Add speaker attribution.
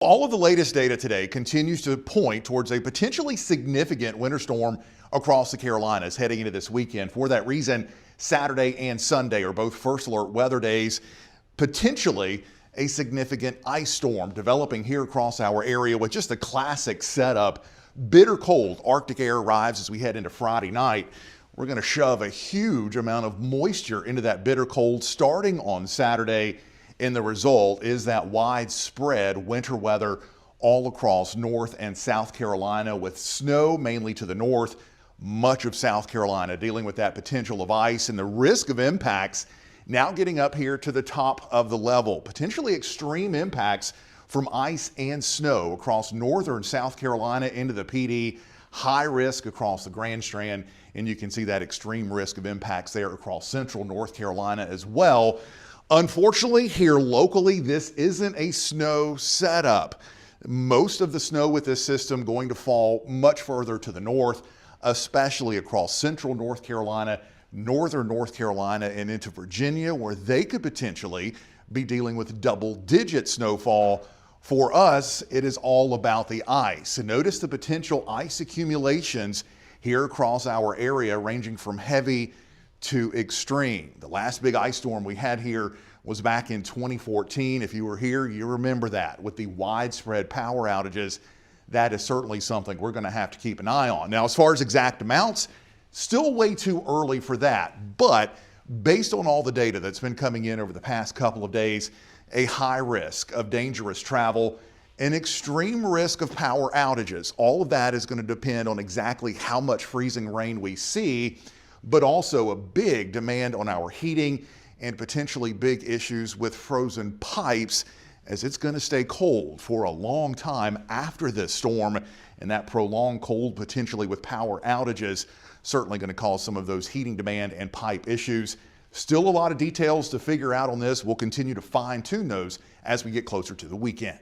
Speaker 1: All of the latest data today continues to point towards a potentially significant winter storm across the Carolinas heading into this weekend. For that reason, Saturday and Sunday are both first alert weather days. Potentially a significant ice storm developing here across our area with just a classic setup. Bitter cold Arctic air arrives as we head into Friday night. We're going to shove a huge amount of moisture into that bitter cold starting on Saturday. And the result is that widespread winter weather all across North and South Carolina with snow mainly to the north, much of South Carolina dealing with that potential of ice and the risk of impacts now getting up here to the top of the level. Potentially extreme impacts from ice and snow across northern South Carolina into the PD, high risk across the Grand Strand, and you can see that extreme risk of impacts there across central North Carolina as well. Unfortunately, here locally, this isn't a snow setup. Most of the snow with this system going to fall much further to the north, especially across central North Carolina, northern North Carolina, and into Virginia, where they could potentially be dealing with double-digit snowfall. For us, it is all about the ice. And notice the potential ice accumulations here across our area, ranging from heavy to extreme. The last big ice storm we had here was back in 2014. If you were here, you remember that with the widespread power outages. That is certainly something we're going to have to keep an eye on. Now, as far as exact amounts, still way too early for that, but based on all the data that's been coming in over the past couple of days, a high risk of dangerous travel, an extreme risk of power outages. All of that is going to depend on exactly how much freezing rain we see, but also a big demand on our heating and potentially big issues with frozen pipes as it's going to stay cold for a long time after this storm, and that prolonged cold potentially with power outages certainly going to cause some of those heating demand and pipe issues. Still a lot of details to figure out on this. We'll continue to fine-tune those as we get closer to the weekend.